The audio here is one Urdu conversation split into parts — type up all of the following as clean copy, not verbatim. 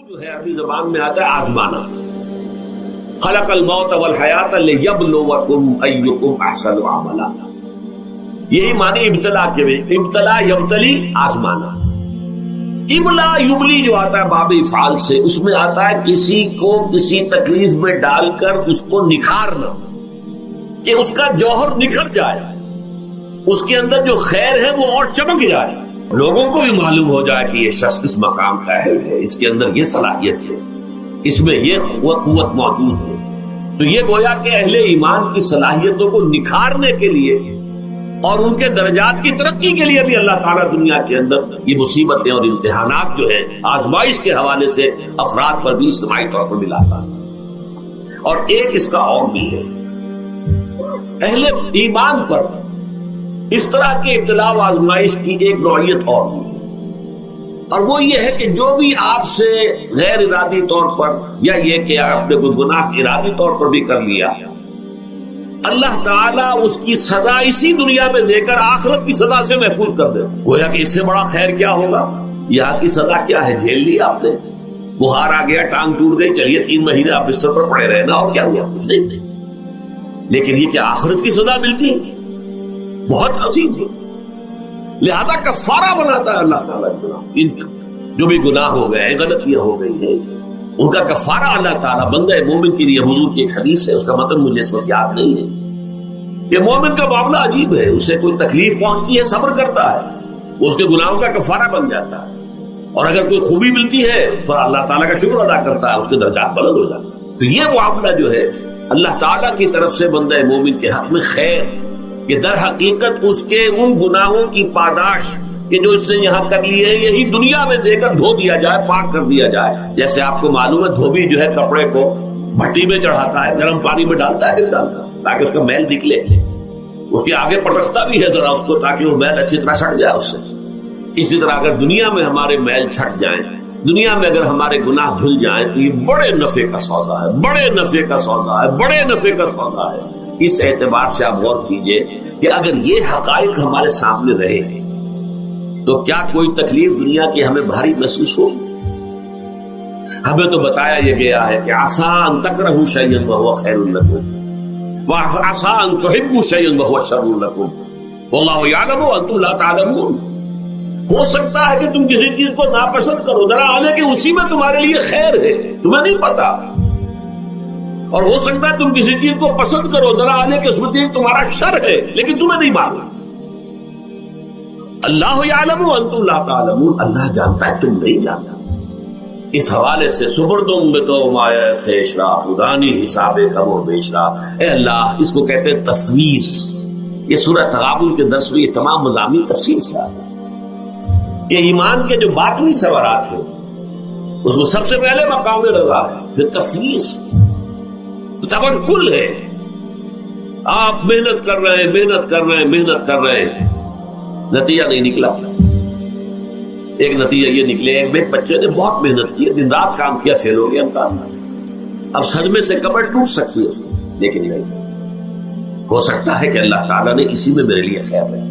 جو ہے عربی زبان میں آتا ہے آزمانا. خلق الموت والحیات لیبلوکم ایکم احسن عملا. یہی معنی ابتلا کے بھی. ابتلا یبتلی آزمانا. ابلا یبلی جو آتا ہے باب افعال سے, اس میں آتا ہے کسی کو کسی تکلیف میں ڈال کر اس کو نکھارنا, کہ اس کا جوہر نکھر جائے, اس کے اندر جو خیر ہے وہ اور چمک جائے, لوگوں کو بھی معلوم ہو جائے کہ یہ شخص اس مقام کا اہل ہے, اس کے اندر یہ صلاحیت ہے, اس میں یہ قوت موجود ہے. تو یہ گویا کہ اہل ایمان کی صلاحیتوں کو نکھارنے کے لیے اور ان کے درجات کی ترقی کے لیے بھی اللہ تعالیٰ دنیا کے اندر یہ مصیبتیں اور امتحانات جو ہیں آزمائش کے حوالے سے افراد پر بھی اجتماعی طور پر ملاتا ہے. اور ایک اس کا اور بھی ہے, اہل ایمان پر اس طرح کے ابتلا و آزمائش کی ایک نوعیت اور بھی ہے, اور وہ یہ ہے کہ جو بھی آپ سے غیر ارادی طور پر یا یہ کہ آپ نے کوئی گناہ ارادی طور پر بھی کر لیا, اللہ تعالیٰ اس کی سزا اسی دنیا میں دے کر آخرت کی سزا سے محفوظ کر دے. گویا کہ اس سے بڑا خیر کیا ہوگا. یہاں کی سزا کیا ہے, جھیل لی آپ نے, بخار آ گیا, ٹانگ ٹوٹ گئی, چلیے 3 مہینے آپ بستر پر پڑے رہے نا, اور کیا ہوا, کچھ نہیں. لیکن یہ کہ آخرت کی سزا ملتی ہے بہت عظیم ہے. لہذا کفارہ بناتا ہے اللہ تعالیٰ جو بھی گناہ ہو گئے ہیں, غلطیاں ہو گئی ہیں, ان کا کفارہ اللہ تعالیٰ بندہ مومن کے لیے. حضور کی ایک حدیث ہے, اس کا مطلب مجھے اس وقت یاد نہیں ہے, کہ مومن کا معاملہ عجیب ہے. اسے کوئی تکلیف پہنچتی ہے, صبر کرتا ہے, اس کے گناہوں کا کفارہ بن جاتا ہے, اور اگر کوئی خوبی ملتی ہے اس پر اللہ تعالیٰ کا شکر ادا کرتا ہے, اس کے درجات بلند ہو جاتا ہے. تو یہ معاملہ جو ہے اللہ تعالیٰ کی طرف سے بندہ مومن کے حق میں خیر, کہ در حقیقت اس کے ان گناہوں کی پاداش کہ جو اس نے یہاں کر لی ہے یہی دنیا میں دے کر دھو دیا جائے, پاک کر دیا جائے. جیسے آپ کو معلوم ہے دھوبی جو ہے کپڑے کو بھٹی میں چڑھاتا ہے, گرم پانی میں ڈالتا ہے, دل ڈالتا ہے تاکہ اس کا میل نکلے, اس کے آگے پٹکتا بھی ہے ذرا اس کو تاکہ وہ میل اچھی طرح چھٹ جائے اس سے. اسی طرح اگر دنیا میں ہمارے میل چھٹ جائیں, دنیا میں اگر ہمارے گناہ دھل جائیں, تو یہ بڑے نفع کا سودا ہے, بڑے نفع کا سودا ہے, بڑے نفع کا سودا ہے. اس اعتبار سے آپ غور کیجئے کہ اگر یہ حقائق ہمارے سامنے رہے تو کیا کوئی تکلیف دنیا کی ہمیں بھاری محسوس ہو. ہمیں تو بتایا یہ گیا ہے کہ عسیٰ ان تکرہوا شیئا وہو خیر لکم وعسیٰ ان تحبوا شیئا وہو شر لکم واللہ یعلم وانتم لا تعلمون. ہو سکتا ہے کہ تم کسی چیز کو ناپسند کرو, ذرا آنے کہ اسی میں تمہارے لیے خیر ہے, تمہیں نہیں پتا, اور ہو سکتا ہے تم کسی چیز کو پسند کرو, ذرا آنے کہ اس میں تمہارا شر ہے لیکن تمہیں نہیں معلوم. اللہ یعلم وانتم لا تعلمون, اللہ جانتا ہے تم نہیں جانتا. اس حوالے سے سبردم بے تو مایا خیشرا خدانی حساب کم و بیشرا. اے اللہ, اس کو کہتے ہیں تفویض. یہ سورہ تغابن کے 10 میں یہ تمام مضامین تفصیل سے آتے ہیں کہ ایمان کے جو باطنی ثمرات ہیں اس میں سب سے پہلے مقام رضا ہے, پھر تفویض, توکل ہے. آپ محنت کر رہے ہیں, محنت کر رہے ہیں, محنت کر رہے ہیں, نتیجہ نہیں نکلا. ایک نتیجہ یہ نکلے, ایک بچے نے بہت محنت کی, دن رات کام کیا, فیل ہو گیا امتحان. اب صدمے سے کمر ٹوٹ سکتی ہے اس کی, لیکن نہیں, ہو سکتا ہے کہ اللہ تعالیٰ نے اسی میں میرے لیے خیر رکھی.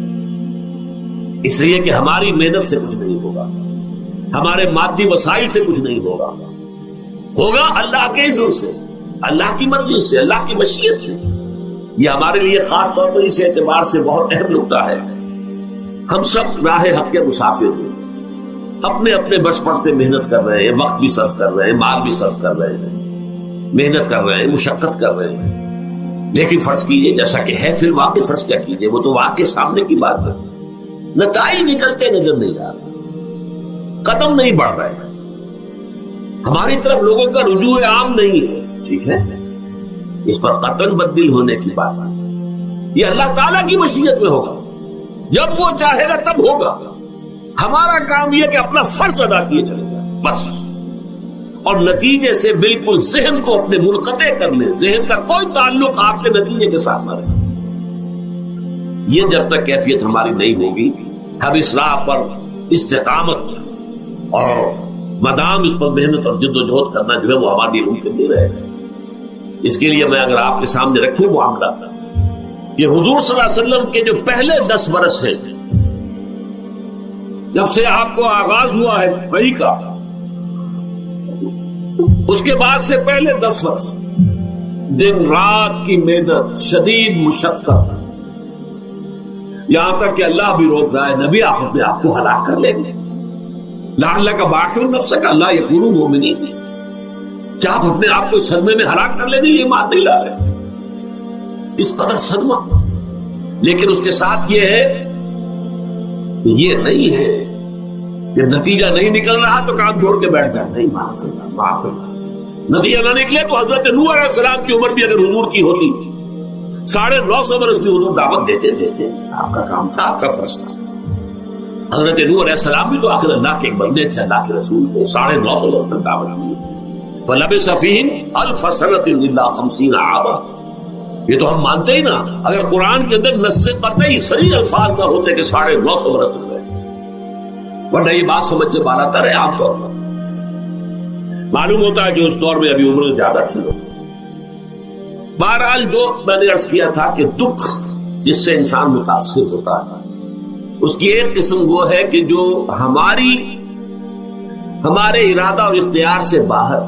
اس لیے کہ ہماری محنت سے کچھ نہیں ہوگا, ہمارے مادی وسائل سے کچھ نہیں ہوگا, ہوگا اللہ کے اذن سے, اللہ کی مرضی سے, اللہ کی مشیت سے. یہ ہمارے لیے خاص طور پر اس اعتبار سے بہت اہم نکتہ ہے. ہم سب راہ حق کے مسافر ہیں, اپنے اپنے بس پڑتے محنت کر رہے ہیں, وقت بھی صرف کر رہے ہیں, مال بھی صرف کر رہے ہیں, محنت کر رہے ہیں, مشقت کر رہے ہیں. لیکن فرض کیجئے جیسا کہ ہے, پھر واقع فرض کیا کیجئے, وہ تو واقع سامنے کی بات ہے, نتائج نکلتے نظر نہیں آ رہے, قدم نہیں بڑھ رہے, ہماری طرف لوگوں کا رجوع عام نہیں ہے. ٹھیک ہے, اس پر قطعاً بدل ہونے کی بات نہیں, یہ اللہ تعالیٰ کی مشیت میں ہوگا, جب وہ چاہے گا تب ہوگا. ہمارا کام یہ کہ اپنا فرض ادا کیے چلے جائیں بس, اور نتیجے سے بالکل ذہن کو اپنے منقطع کر لیں, ذہن کا کوئی تعلق آپ کے نتیجے کے ساتھ نہ رہے. یہ جب تک کیفیت ہماری نہیں ہوگی, ہم اس راہ پر استقامت اور مدام اس پر محنت اور جد و جہد کرنا جو ہے وہ ہمارے لیے ممکن نہیں رہے گا. اس کے لیے میں اگر آپ کے سامنے رکھوں معاملہ کہ حضور صلی اللہ علیہ وسلم کے جو پہلے 10 برس ہیں, جب سے آپ کو آغاز ہوا ہے وحی کا, اس کے بعد سے پہلے 10 برس دن رات کی محنت، شدید مشقت، یہاں تک کہ اللہ بھی روک رہا ہے نبی آپ اپنے آپ کو ہلاک کر لیں گے، لعلک باخع نفسک الا یکونوا مؤمنین، کیا آپ اپنے آپ کو صدمے میں ہلاک کر لیں گے؟ یہ ایمان نہیں لا رہے، اس قدر صدمہ۔ لیکن اس کے ساتھ یہ ہے، یہ نہیں ہے کہ نتیجہ نہیں نکل رہا تو کام چھوڑ کے بیٹھ جائے، نہیں، معاذ نتیجہ نہ نکلے تو حضرت نوح علیہ السلام کی عمر بھی اگر حضور کی ہوتی 950 برس بھی حضور دعوت دیتے تھے، آپ کا کام تھا، آپ کا فرض تھا۔ حضرت نوح علیہ السلام بھی تو آخر اللہ کے ایک بندے تھے، اللہ کے رسول تھے، 950 برس تک دعوت دی، فلبث فیہم 1000 سنۃ الا 50 عاما۔ یہ تو ہم مانتے ہی نا، اگر قرآن کے اندر نص قطعی صریح الفاظ نہ ہوتے کہ 950 برس تک رہے، ورنہ یہ بات سمجھ سے بالا تر ہے۔ عام طور پر معلوم ہوتا ہے کہ اس دور میں ابھی عمر زیادہ تھی لوگ۔ بہرحال جو میں نے عرض کیا تھا کہ دکھ جس سے انسان متاثر ہوتا ہے، اس کی ایک قسم وہ ہے کہ جو ہمارے ارادہ اور اختیار سے باہر،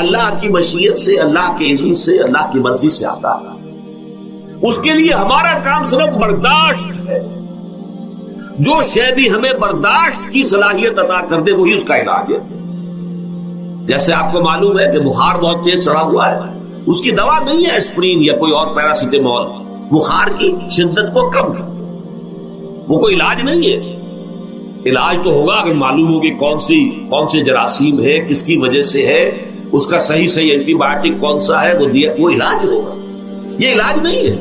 اللہ کی مشیت سے، اللہ کے اذن سے، اللہ کی مرضی سے آتا ہے۔ اس کے لیے ہمارا کام صرف برداشت ہے۔ جو شے بھی ہمیں برداشت کی صلاحیت عطا کر دے وہی اس کا علاج ہے۔ جیسے آپ کو معلوم ہے کہ بخار بہت تیز چڑھا ہوا ہے، اس کی دوا نہیں ہے اسپرین یا کوئی اور پیراسیٹامول، بخار کی شدت کو کم کر، وہ کوئی علاج نہیں ہے۔ علاج تو ہوگا اگر معلوم ہو کہ کون سے جراثیم ہے، کس کی وجہ سے ہے، اس کا صحیح اینٹی بایوٹک کون سا ہے، وہ دیا، وہ علاج ہوگا۔ یہ علاج نہیں ہے،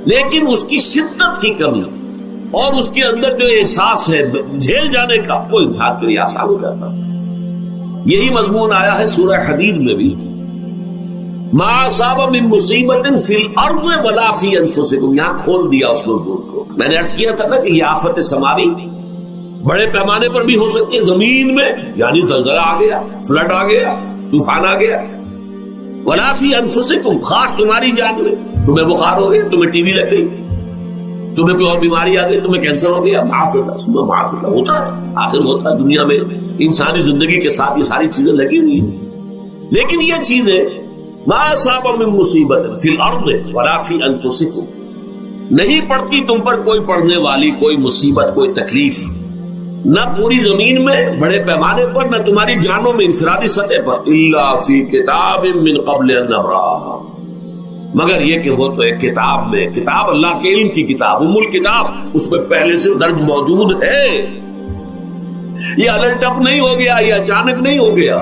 لیکن اس کی شدت کی کمی اور اس کے اندر جو احساس ہے جھیل جانے کا، وہ انسان کے لیے آسان ہو جاتا۔ یہی مضمون آیا ہے سورہ حدید میں بھی، ما اصاب من مصیبت فی الارض ولا فی انفسکم، یہاں کھول دیا اس مضمون کو۔ میں نے عرض کیا تھا نا کہ یہ آفت سماوی بڑے پیمانے پر بھی ہو سکتی ہے، زمین میں یعنی زلزلہ آ گیا، فلڈ آ گیا، طوفان آ گیا، ولا فی انفسکم، خاص تمہاری جان میں، تمہیں بخار ہو گیا، تمہیں ٹی بی لگ گئی، تمہیں کوئی اور بیماری آ گئی، تمہیں کینسر ہو گیا، معاذ اللہ ہوتا ہے، آخر ہوتا ہے، دنیا میں انسانی زندگی کے ساتھ یہ ساری چیزیں لگی ہوئی ہیں۔ لیکن یہ چیزیں ما اصاب من مصیبت فی الارض ولا فی انفسکم، نہیں پڑتی تم پر کوئی پڑنے والی کوئی مصیبت، کوئی تکلیف، نہ پوری زمین میں بڑے پیمانے پر، نہ تمہاری جانوں میں انفرادی سطح پر، الا فی کتاب من قبل ان نبرأھا، مگر یہ کہ وہ تو ایک کتاب میں، کتاب اللہ کے علم کی کتاب، ام الکتاب، اس میں پہلے سے درج موجود ہے۔ یہ الٹ اپ نہیں ہو گیا، یہ اچانک نہیں ہو گیا۔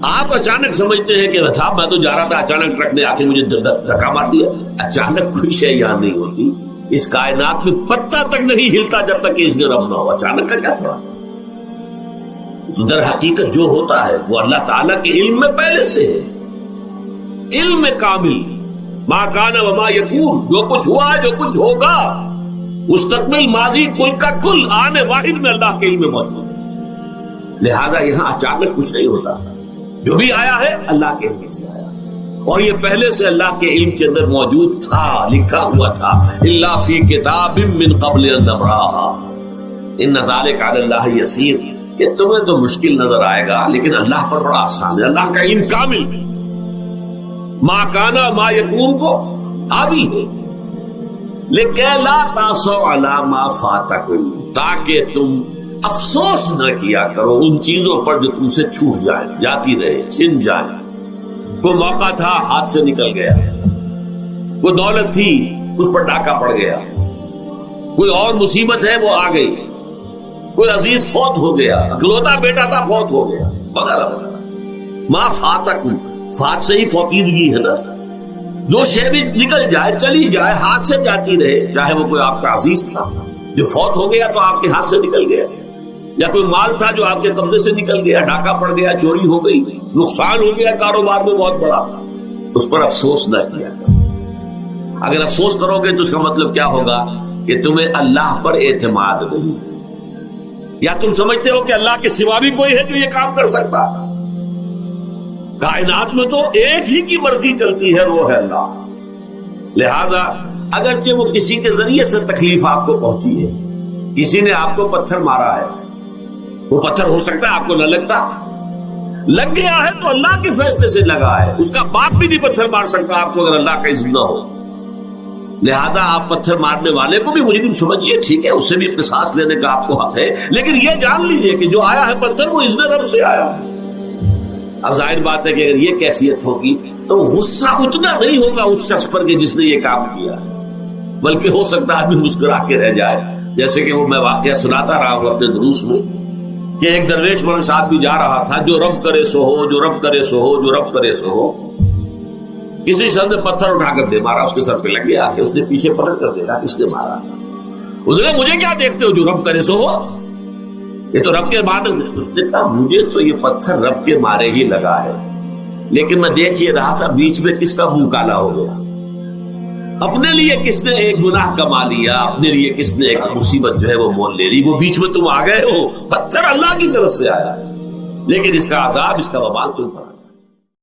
آپ اچانک سمجھتے ہیں کہ تھا میں تو جا رہا تھا، اچانک ٹرک نے آ کے مجھے دھکا مار دیا۔ اچانک کوئی شے یہاں نہیں ہوتی، اس کائنات میں پتہ تک نہیں ہلتا جب تک کہ اس نے رب نہ ہو۔ اچانک کا کیا سوال؟ در حقیقت جو ہوتا ہے وہ اللہ تعالیٰ کے علم میں پہلے سے ہے، علم کامل، ما کان وما یکون، جو کچھ ہوا ہے، جو کچھ ہوگا، مستقبل، ماضی، کل کا کل، آنے واحد میں اللہ کے علم میں موجود ہے۔ لہذا یہاں اچانک کچھ نہیں ہوتا، جو بھی آیا ہے اللہ کے علم سے آیا، اور یہ پہلے سے اللہ کے علم کے اندر موجود تھا، لکھا ہوا تھا، الا فی کتاب من قبل ان نبرأھا ان ذلک علی اللہ یسیر۔ یہ تمہیں تو مشکل نظر آئے گا لیکن اللہ پر بڑا آسان ہے، اللہ کا علم کامل، ما کانا ما یکون کو آدھی ہے، لیکن لا تاسوا علی ما فاتکم، تاکہ تم افسوس نہ کیا کرو ان چیزوں پر جو تم سے چھوٹ جائیں، جاتی رہے، چھن جائیں۔ کوئی موقع تھا ہاتھ سے نکل گیا، کوئی دولت تھی اس پر ڈاکہ پڑ گیا، کوئی اور مصیبت ہے وہ آ گئی، کوئی عزیز فوت ہو گیا، اکلوتا بیٹا تھا فوت ہو گیا، وغیرہ وغیرہ۔ ما فاتکم، فات سے ہی فوتیدگی ہے نا، جو شے بھی نکل جائے، چلی جائے، ہاتھ سے جاتی رہے، چاہے وہ کوئی آپ کا عزیز تھا جو فوت ہو گیا تو آپ کے ہاتھ سے نکل گیا، یا کوئی مال تھا جو آپ کے قبضے سے نکل گیا، ڈاکہ پڑ گیا، چوری ہو گئی، نقصان ہو گیا کاروبار میں بہت بڑا، اس پر افسوس نہ کیا کرو۔ اگر افسوس کرو گے تو اس کا مطلب کیا ہوگا کہ تمہیں اللہ پر اعتماد نہیں ہے، یا تم سمجھتے ہو کہ اللہ کے سوا بھی کوئی ہے جو یہ کام کر سکتا۔ کائنات میں تو ایک ہی کی مرضی چلتی ہے، وہ ہے اللہ۔ لہذا اگرچہ وہ کسی کے ذریعے سے تکلیف آپ کو پہنچی ہے، کسی نے آپ کو پتھر مارا ہے، وہ پتھر ہو سکتا ہے آپ کو نہ لگتا، لگ گیا ہے تو اللہ کے فیصلے سے لگا ہے، اس کا باپ بھی نہیں پتھر مار سکتا آپ کو اگر اللہ کا اذن نہ ہو. لہذا آپ پتھر مارنے والے کو بھی مجرم سمجھیے، ٹھیک ہے، اس سے بھی قصاص لینے کا آپ کو حق ہے، لیکن یہ جان لیجیے کہ جو آیا ہے پتھر وہ اذن رب سے آیا. اب ظاہر بات ہے کہ اگر یہ کیفیت ہوگی تو غصہ اتنا نہیں ہوگا اس شخص پر کہ جس نے یہ کام کیا ہے، بلکہ ہو سکتا ہے آدمی مسکرا کے رہ جائے. جیسے کہ وہ میں واقعہ سناتا رہا ہوں اپنے دروس میں کہ ایک درویش میرے ساتھ بھی جا رہا تھا، جو رب کرے سو ہو، جو رب کرے سو ہو، جو رب کرے سو ہو. کسی شخص نے پتھر اٹھا کر دے مارا، اس کے سر پہ لگ گیا کہ اس نے پیچھے پلٹ کر دیکھا کس نے مارا. اس نے مجھے کیا دیکھتے ہو، جو رب کرے سو ہو، یہ تو رب کے مارے. اس نے کہا مجھے تو یہ پتھر رب کے مارے ہی لگا ہے، لیکن میں دیکھ یہ رہا تھا بیچ میں کس کا منہ کالا ہو گیا، اپنے لیے کس نے ایک گناہ کما لیا، اپنے لیے کس نے ایک مصیبت جو ہے وہ مول لے لی، وہ بیچ میں تم آ گئے ہو. پتھر اللہ کی طرف سے آیا، لیکن اس کا عذاب، اس کا وبال تم پر